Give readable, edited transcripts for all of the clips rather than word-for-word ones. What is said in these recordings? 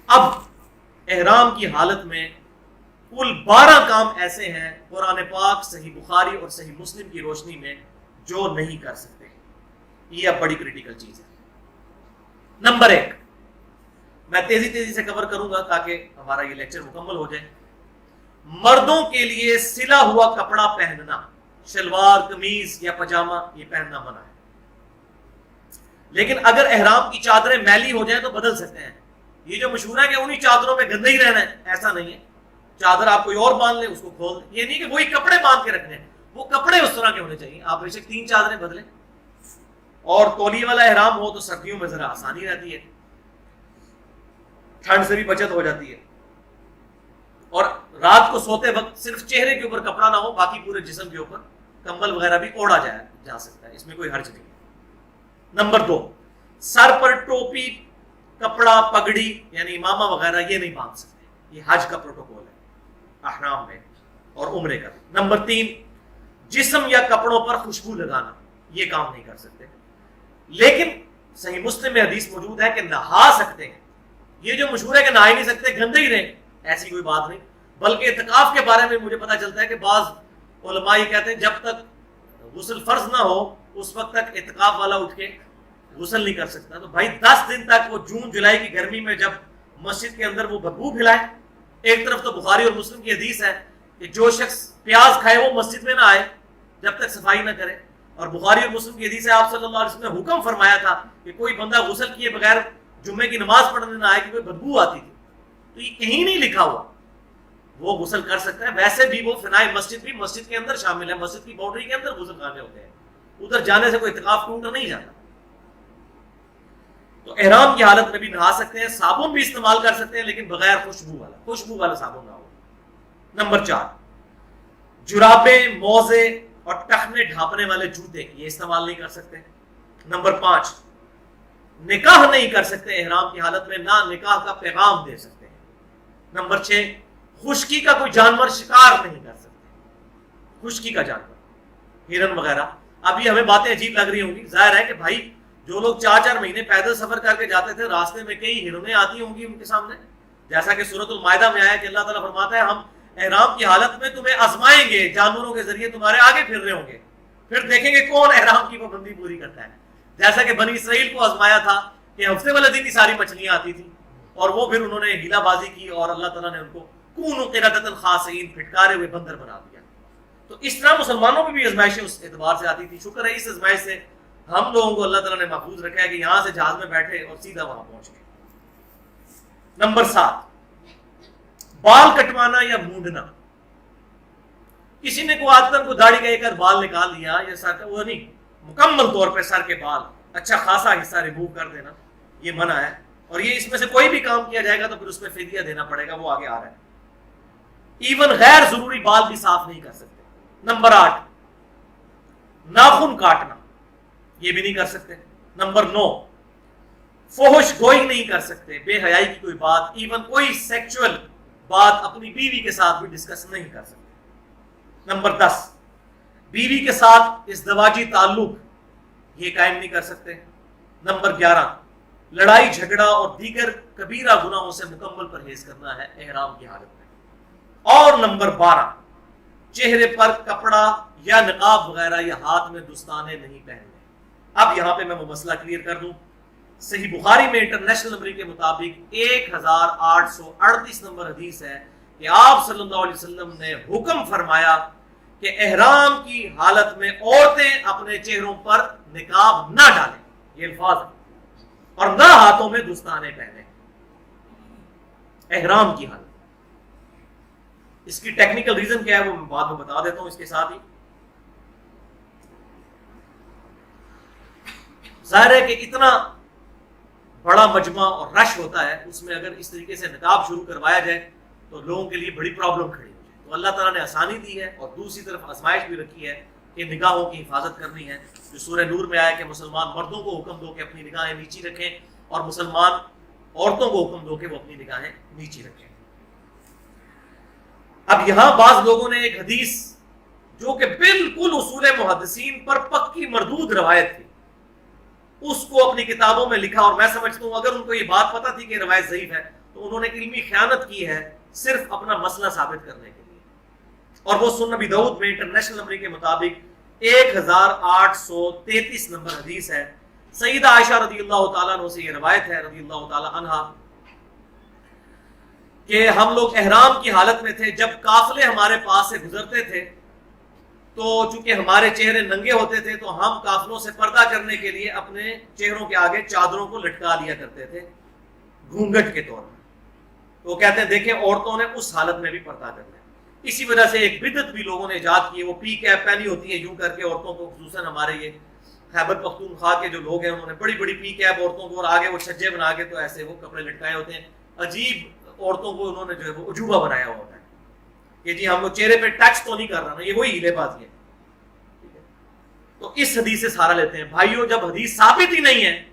اب احرام کی حالت میں کل 12 کام ایسے ہیں قرآن پاک، صحیح بخاری اور صحیح مسلم کی روشنی میں جو نہیں کر سکتے. یہ اب بڑی کریٹیکل چیز ہے. نمبر 1 میں تیزی سے کور کروں گا تاکہ ہمارا یہ لیکچر مکمل ہو جائے. مردوں کے لیے سلا ہوا کپڑا پہننا، شلوار، قمیض یا پاجامہ، یہ پہننا منع ہے. لیکن اگر احرام کی چادریں میلی ہو جائیں تو بدل سکتے ہیں. یہ جو مشہور ہے کہ انہی چادروں میں گندے ہی رہنا ہے، ایسا نہیں ہے. چادر آپ کوئی اور باندھ لیں، اس کو کھول دیں. یہ نہیں کہ وہی کپڑے باندھ کے رکھنے ہیں، وہ کپڑے اس طرح کے ہونے چاہیے. آپ بے شک 3 چادریں بدلیں. اور تولیے والا احرام ہو تو سردیوں میں ذرا آسانی رہتی ہے، ٹھنڈ سے بھی بچت ہو جاتی ہے. اور رات کو سوتے وقت صرف چہرے کے اوپر کپڑا نہ ہو، باقی پورے جسم کے اوپر کمبل وغیرہ بھی اوڑھا جا سکتا ہے، اس میں کوئی حرج نہیں. نمبر 2 سر پر ٹوپی، کپڑا، پگڑی یعنی امامہ وغیرہ یہ نہیں باندھ سکتے. یہ حج کا پروٹوکول ہے احرام میں اور عمرے کا. نمبر 3 جسم یا کپڑوں پر خوشبو لگانا، یہ کام نہیں کر سکتے. لیکن صحیح مسلم میں حدیث موجود ہے کہ نہا سکتے ہیں. یہ جو مشہور ہے کہ نہا ہی نہیں سکتے، گندے ہی رہیں، ایسی کوئی بات نہیں. بلکہ اعتکاف کے بارے میں مجھے پتا چلتا ہے کہ بعض علماء یہ کہتے ہیں جب تک غسل فرض نہ ہو اس وقت تک اعتکاف والا اٹھ کے غسل نہیں کر سکتا. تو بھائی 10 دن تک وہ جون جولائی کی گرمی میں جب مسجد کے اندر وہ بدبو پھیلائے. ایک طرف تو بخاری اور مسلم کی حدیث ہے کہ جو شخص پیاز کھائے وہ مسجد میں نہ آئے جب تک صفائی نہ کرے. اور بخاری اور مسلم کی حدیث ہے آپ صلی اللہ علیہ وسلم نے حکم فرمایا تھا کہ کوئی بندہ غسل کیے بغیر جمعے کی نماز پڑھنے نہ آئے کہ کوئی بدبو آتی تھی. تو یہ کہیں نہیں لکھا ہوا، وہ غسل کر سکتا ہے. ویسے بھی وہ فنائے مسجد بھی مسجد کے اندر شامل ہے، مسجد کی باؤنڈری کے اندر غسل خانے ہوتے ہیں، ادھر جانے سے کوئی اعتکاف ٹوٹا نہیں جاتا. تو احرام کی حالت میں بھی نہا سکتے ہیں. صابن بھی استعمال کر سکتے ہیں لیکن بغیر خوشبو والا صابن نہ ہو. نمبر 4 جرابیں، موزے اور ٹخنے ڈھانپنے والے جوتے یہ استعمال نہیں کر سکتے. نمبر 5 نکاح نہیں کر سکتے احرام کی حالت میں، نہ نکاح کا پیغام دے سکتے ہیں. نمبر 6 خشکی کا کوئی جانور شکار نہیں کر سکتے. خشکی کا جانور ہرن وغیرہ. ابھی ہمیں باتیں عجیب لگ رہی ہوں گی، ظاہر ہے کہ بھائی جو لوگ 4 مہینے پیدل سفر کر کے جاتے تھے راستے میں کئی ہرنیں آتی ہوں گی ان کے سامنے، جیسا کہ سورۃ المائدہ میں آیا کہ اللہ تعالیٰ فرماتا ہے ہم احرام کی حالت میں تمہیں آزمائیں گے، جانوروں کے ذریعے تمہارے آگے پھر رہے ہوں گے، پھر دیکھیں گے کون احرام کی پابندی پوری کرتا ہے. جیسا کہ بنی اسرائیل کو آزمایا تھا کہ ہفتے والے دن ہی ساری مچھلیاں آتی تھیں اور وہ پھر انہوں نے ہیلا بازی کی اور اللہ تعالیٰ نے ان کو کونوا قردۃ خاسئین پھٹکارے ہوئے بندر بنا دیا. تو اس طرح مسلمانوں میں بھی آزمائشیں اس اعتبار سے آتی تھی. شکر ہے اس آزمائش سے ہم لوگوں کو اللہ تعالیٰ نے محفوظ رکھا ہے کہ یہاں سے جہاز میں بیٹھے اور سیدھا وہاں پہنچ گئے. نمبر 7 بال کٹوانا یا مونڈنا. کسی نے کو داڑھی کا ایک بال نکال لیا یا سر کا، وہ نہیں، مکمل طور پہ سر کے بال اچھا خاصا حصہ ریموو کر دینا یہ منع ہے. اور یہ اس میں سے کوئی بھی کام کیا جائے گا تو پھر اس میں فدیہ دینا پڑے گا، وہ آگے آ رہا ہے. ایون غیر ضروری بال بھی صاف نہیں کر سکتے. نمبر 8 ناخن کاٹنا، یہ بھی نہیں کر سکتے. نمبر 9 فحش گوئی نہیں کر سکتے، بے حیائی کی کوئی بات، ایون کوئی سیکچول بات اپنی بیوی کے ساتھ بھی ڈسکس نہیں کر سکتے. نمبر 10 بیوی کے ساتھ ازدواجی تعلق یہ قائم نہیں کر سکتے. نمبر 11 لڑائی جھگڑا اور دیگر کبیرہ گناہوں سے مکمل پرہیز کرنا ہے احرام کی حالت میں. اور نمبر 12 چہرے پر کپڑا یا نقاب وغیرہ یا ہاتھ میں دستانے نہیں پہننے. اب یہاں پہ میں وہ مسئلہ کلیئر کر دوں. صحیح بخاری میں انٹرنیشنل نمبر کے مطابق 1838 نمبر حدیث ہے کہ آپ صلی اللہ علیہ وسلم نے حکم فرمایا کہ احرام کی حالت میں عورتیں اپنے چہروں پر نقاب نہ ڈالیں، یہ الفاظ ہے، اور نہ ہاتھوں میں دستانے پہنیں احرام کی حالت. اس کی ٹیکنیکل ریزن کیا ہے وہ میں بعد میں بتا دیتا ہوں. اس کے ساتھ ہی ظاہر ہے کہ اتنا بڑا مجمع اور رش ہوتا ہے، اس میں اگر اس طریقے سے نقاب شروع کروایا جائے تو لوگوں کے لیے بڑی پرابلم کھڑی ہو جائے. تو اللہ تعالیٰ نے آسانی دی ہے اور دوسری طرف آزمائش بھی رکھی ہے کہ نگاہوں کی حفاظت کرنی ہے. جو سورہ نور میں آیا کہ مسلمان مردوں کو حکم دو کہ اپنی نگاہیں نیچی رکھیں اور مسلمان عورتوں کو حکم دو کہ وہ اپنی نگاہیں نیچی رکھیں. اب یہاں بعض لوگوں نے ایک حدیث جو کہ بالکل اصول محدثین پر پکی مردود روایت تھی اس کو اپنی کتابوں میں لکھا، اور میں سمجھتا ہوں اگر ان کو یہ بات پتہ تھی کہ روایت ضعیف ہے تو انہوں نے علمی خیانت کی ہے صرف اپنا مسئلہ ثابت کرنے کے لیے. اور وہ سنن ابی داؤد میں انٹرنیشنل نمبر کے مطابق 1833 نمبر حدیث ہے. سیدہ عائشہ رضی اللہ تعالیٰ عنہ سے یہ روایت ہے رضی اللہ تعالیٰ عنہ کہ ہم لوگ احرام کی حالت میں تھے. جب قافلے ہمارے پاس سے گزرتے تھے تو چونکہ ہمارے چہرے ننگے ہوتے تھے تو ہم قافلوں سے پردہ کرنے کے لیے اپنے چہروں کے آگے چادروں کو لٹکا لیا کرتے تھے گھونگھٹ کے طور پر. تو کہتے ہیں دیکھیں عورتوں نے اس حالت میں بھی پردہ کرنا ہے. اسی وجہ سے ایک بدعت بھی لوگوں نے ایجاد کی ہے, وہ پی کیپ پہنی ہوتی ہے یوں کر کے عورتوں کو, خصوصاً ہمارے یہ خیبر پختونخوا کے جو لوگ ہیں انہوں نے بڑی بڑی پی کیپ عورتوں کو, اور آگے وہ چھجے بنا کے تو ایسے وہ کپڑے لٹکائے ہوتے ہیں. عجیب عورتوں کو انہوں نے جو ہے وہ عجوبہ بنایا ہوتا ہے کہ جی ہم لوگ چہرے پہ ٹچ تو نہیں کر رہا نا, یہ وہی ہیلے بازی ہے. تو اس حدیث سے سہارا لیتے ہیں. بھائیوں جب حدیث ثابت ہی نہیں ہے,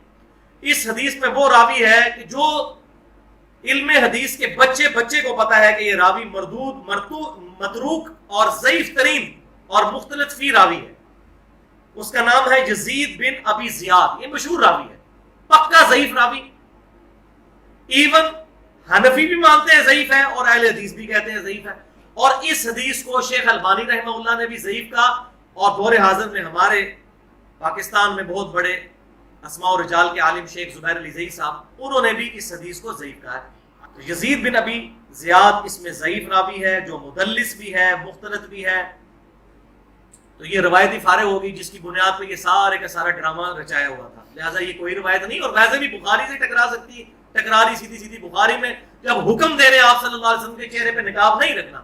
اس حدیث میں وہ راوی ہے کہ جو علم حدیث کے بچے کو پتا ہے کہ یہ راوی مردود متروک اور ضعیف ترین اور مختلف فی راوی ہے. اس کا نام ہے یزید بن ابی زیاد. یہ مشہور راوی ہے, پکا ضعیف راوی. ایون حنفی بھی مانتے ہیں ضعیف ہے اور اہل حدیث بھی کہتے ہیں ضعیف ہے. اور اس حدیث کو شیخ البانی رحمہ اللہ نے بھی ضعیف کہا, اور دور حاضر میں ہمارے پاکستان میں بہت بڑے اسماء و رجال کے عالم شیخ زبیر علی زئی صاحب انہوں نے بھی اس حدیث کو ضعیف کہا ہے. یزید بن ابی زیاد اس میں ضعیف راوی ہے جو مدلس بھی ہے مختلط بھی ہے. تو یہ روایتی فارغ ہوگی جس کی بنیاد پہ یہ سارے کا سارا ڈرامہ رچایا ہوا تھا. لہٰذا یہ کوئی روایت نہیں, اور ویسے بھی بخاری سے ٹکرا رہی سیدھی بخاری میں جب حکم دے رہے ہیں آپ صلی اللہ علیہ وسلم کے چہرے پہ نقاب نہیں رکھنا,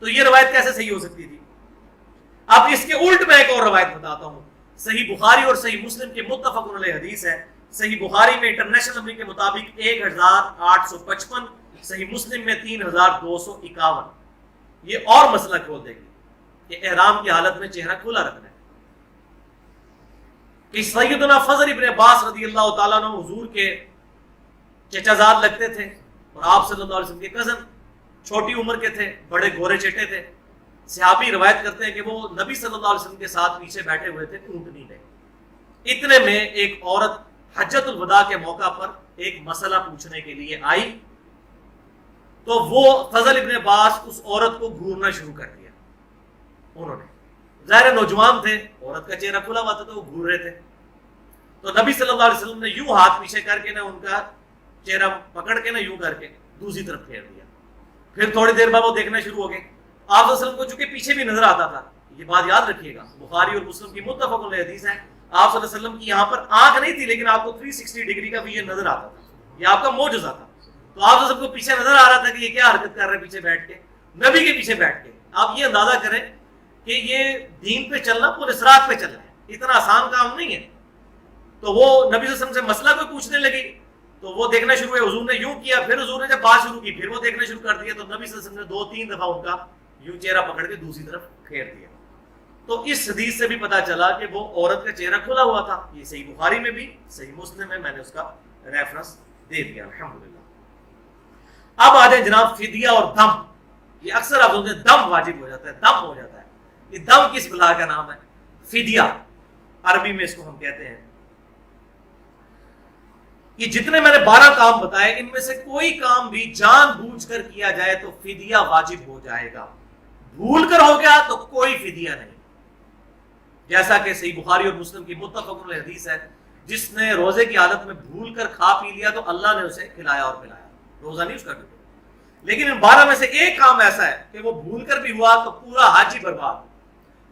تو یہ روایت کیسے صحیح ہو سکتی تھی. اب اس کے الٹ میں ایک اور روایت بتاتا ہوں. صحیح بخاری اور صحیح مسلم کے متفق علیہ حدیث ہے. صحیح بخاری میں انٹرنیشنل نمبر کے مطابق 1855, صحیح مسلم میں 3251. یہ اور مسئلہ کھول دے گی کہ احرام کی حالت میں چہرہ کھلا رکھنا ہے. کہ سیدنا فضل ابن عباس رضی اللہ تعالیٰ عنہ حضور کے چچا زاد لگتے تھے, اور آپ صلی اللہ علیہ وسلم کے کزن, چھوٹی عمر کے تھے, بڑے گورے چٹے تھے. صحابی روایت کرتے ہیں کہ وہ نبی صلی اللہ علیہ وسلم کے ساتھ پیچھے بیٹھے ہوئے تھے اونٹنی میں. اتنے میں ایک عورت حجۃ الوداع کے موقع پر ایک مسئلہ پوچھنے کے لیے آئی, تو وہ فضل ابن عباس اس عورت کو گھورنا شروع کر دیا. انہوں نے ظاہر نوجوان تھے, عورت کا چہرہ کھلا ہوا تھا تو وہ گھور رہے تھے. تو نبی صلی اللہ علیہ وسلم نے یوں ہاتھ پیچھے کر کے ان کا چہرہ پکڑ کے یوں کر کے دوسری طرف پھیر دیا. پھر تھوڑی دیر بعد وہ دیکھنا شروع ہو گئے. آپ صلی اللہ علیہ وسلم کو چونکہ پیچھے بھی نظر آتا تھا, یہ بات یاد رکھیے گا, بخاری اور مسلم کی متفق علیہ حدیث ہے. آپ صلی اللہ علیہ وسلم کی یہاں پر آنکھ نہیں تھی لیکن آپ کو 360 ڈگری کا ویژن نظر آتا تھا. یہ آپ کا معجزہ تھا. تو آپ صلی اللہ علیہ وسلم کو پیچھے نظر آ رہا تھا کہ یہ کیا حرکت کر رہے ہیں پیچھے بیٹھ کے, نبی کے پیچھے بیٹھ کے. آپ یہ اندازہ کریں کہ یہ دین پہ چلنا پورے صراط پہ چلنا ہے, اتنا آسان کام نہیں ہے. تو وہ نبی صلی اللہ علیہ وسلم سے مسئلہ کوئی پوچھنے لگی تو وہ دیکھنا شروع ہوئے. حضور نے یوں کیا, پھر حضور نے جب بات شروع کی پھر وہ دیکھنا شروع کر دیا. تو نبی صلی اللہ علیہ وسلم نے 2-3 دفعہ ان کا یوں چہرہ پکڑ کے دوسری طرف پھیر دیا. تو اس حدیث سے بھی پتا چلا کہ وہ عورت کا چہرہ کھلا ہوا تھا. یہ صحیح بخاری میں بھی صحیح مسلم میں نے اس کا ریفرنس دے دیا الحمدللہ. اب آ جائیں جناب فدیہ اور دم. یہ اکثر آپ سنتے ہیں دم واجب ہو جاتا ہے, دم ہو جاتا ہے. یہ دم کس بلا کا نام ہے؟ فدیہ عربی میں اس کو ہم کہتے ہیں. یہ جتنے میں نے 12 کام بتائے ان میں سے کوئی کام بھی جان بوجھ کر کیا جائے تو فدیہ واجب ہو جائے گا. بھول کر ہو گیا تو کوئی فدیہ نہیں. جیسا کہ صحیح بخاری اور مسلم کی متفق علیہ حدیث ہے, جس نے روزے کی حالت میں بھول کر کھا پی لیا تو اللہ نے اسے کھلایا اور پلایا, روزہ نہیں اس کا ٹوٹا. لیکن ان 12 میں سے ایک کام ایسا ہے کہ وہ بھول کر بھی ہوا تو پورا حج ہی برباد.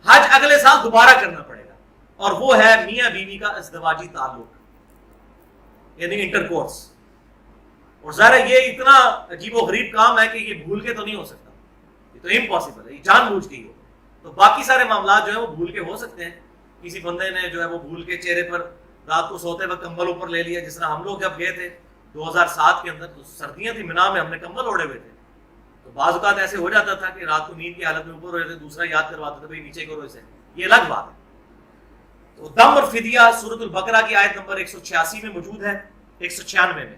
حج اگلے سال دوبارہ کرنا پڑے گا, اور وہ ہے میاں بیوی کا ازدواجی تعلق یعنی انٹر کورس. اور ظاہر یہ اتنا عجیب و غریب کام ہے کہ یہ بھول کے تو نہیں ہو سکتا, یہ تو امپاسبل ہے, یہ جان بوجھ کے ہی ہو. تو باقی سارے معاملات جو ہیں وہ بھول کے ہو سکتے ہیں. کسی بندے نے جو ہے وہ بھول کے چہرے پر رات کو سوتے وقت کمبل اوپر لے لیا, جس طرح ہم لوگ جب گئے تھے 2007 کے اندر, تو سردیاں تھی مینا میں, ہم نے کمبل اوڑے ہوئے تھے. تو بعض اوقات ایسے ہو جاتا تھا کہ رات کو نیند کی حالت میں اوپر ہو جاتے, دوسرا یاد کرواتا تھا بھائی نیچے کرو اسے, یہ الگ بات ہے. تو دم اور فدیہ سورۃ البقرہ کی آیت نمبر 186 میں موجود ہے, 196 میں,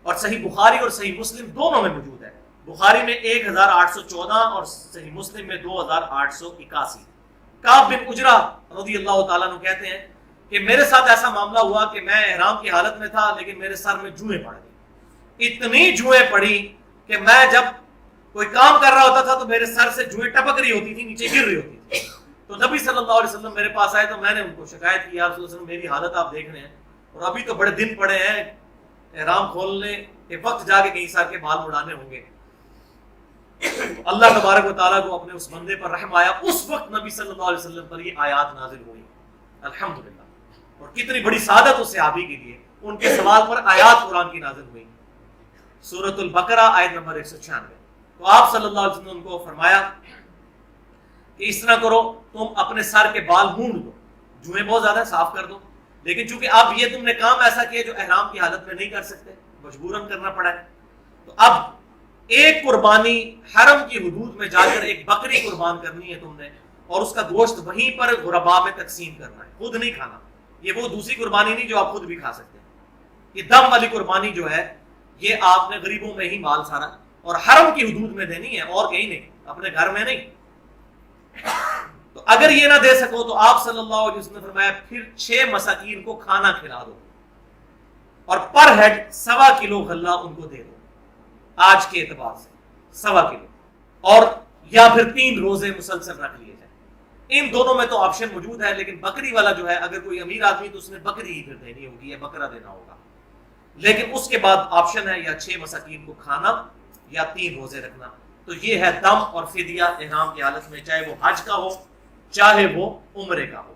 اور صحیح بخاری اور صحیح مسلم دونوں میں موجود ہے. بخاری میں 1814 اور صحیح مسلم میں 2881. کعب بن عجرہ رضی اللہ تعالیٰ عنہ کہتے ہیں کہ میرے ساتھ ایسا معاملہ ہوا کہ میں احرام کی حالت میں تھا لیکن میرے سر میں جوئیں پڑ گئی. اتنی جوئیں پڑی کہ میں جب کوئی کام کر رہا ہوتا تھا تو میرے سر سے جوئیں ٹپک رہی ہوتی تھی، نیچے گر رہی ہوتی تھی. تو نبی صلی اللہ علیہ وسلم میرے پاس آئے تو میں نے ان کو شکایت کی، یا رسول اللہ علیہ وسلم میری حالت آپ دیکھ رہے ہیں اور ابھی تو بڑے دن پڑے ہیں، احرام کھولنے کے وقت جا کے کہیں سر کے بال مڑانے ہوں گے. اللہ تبارک و تعالیٰ کو اپنے اس بندے پر رحم آیا. اس وقت نبی صلی اللہ علیہ وسلم پر یہ آیات نازل ہوئی الحمدللہ. اور کتنی بڑی سعادت اس صحابی کے لیے، ان کے سوال پر آیات قرآن کی نازل ہوئی. سورۃ البقرہ آیت نمبر 196. تو آپ صلی اللہ علیہ وسلم نے ان کو فرمایا کہ اس طرح کرو، تم اپنے سر کے بال مونڈ دو، جوئیں بہت زیادہ صاف کر دو. لیکن چونکہ اب یہ تم نے کام ایسا کیا جو احرام کی حالت میں نہیں کر سکتے، مجبوراً کرنا پڑا ہے، تو اب ایک قربانی حرم کی حدود میں جا کر ایک بکری قربان کرنی ہے تم نے، اور اس کا گوشت وہیں پر غربا میں تقسیم کرنا ہے، خود نہیں کھانا. یہ وہ دوسری قربانی نہیں جو آپ خود بھی کھا سکتے ہیں. یہ دم والی قربانی جو ہے یہ آپ نے غریبوں میں ہی مال سارا اور حرم کی حدود میں دینی ہے، اور کہیں نہیں، اپنے گھر میں نہیں. تو اگر یہ نہ دے سکو تو آپ صلی اللہ علیہ وسلم نے فرمایا پھر 6 مساکین کو کھانا کھلا دو اور پر ہیڈ 1.25 کلو غلہ ان کو دے دو، آج کے اعتبار سے 1.25 کلو، اور یا پھر 3 روزے مسلسل رکھ لیے جائیں. ان دونوں میں تو آپشن موجود ہے، لیکن بکری والا جو ہے اگر کوئی امیر آدمی تو اس نے بکری ہی پھر دینی ہوگی یا بکرا دینا ہوگا. لیکن اس کے بعد آپشن ہے یا 6 مساکین کو کھانا یا 3 روزے رکھنا. تو یہ ہے دم اور فدیہ احرام کی حالت میں، چاہے وہ حج کا ہو چاہے وہ عمرے کا ہو.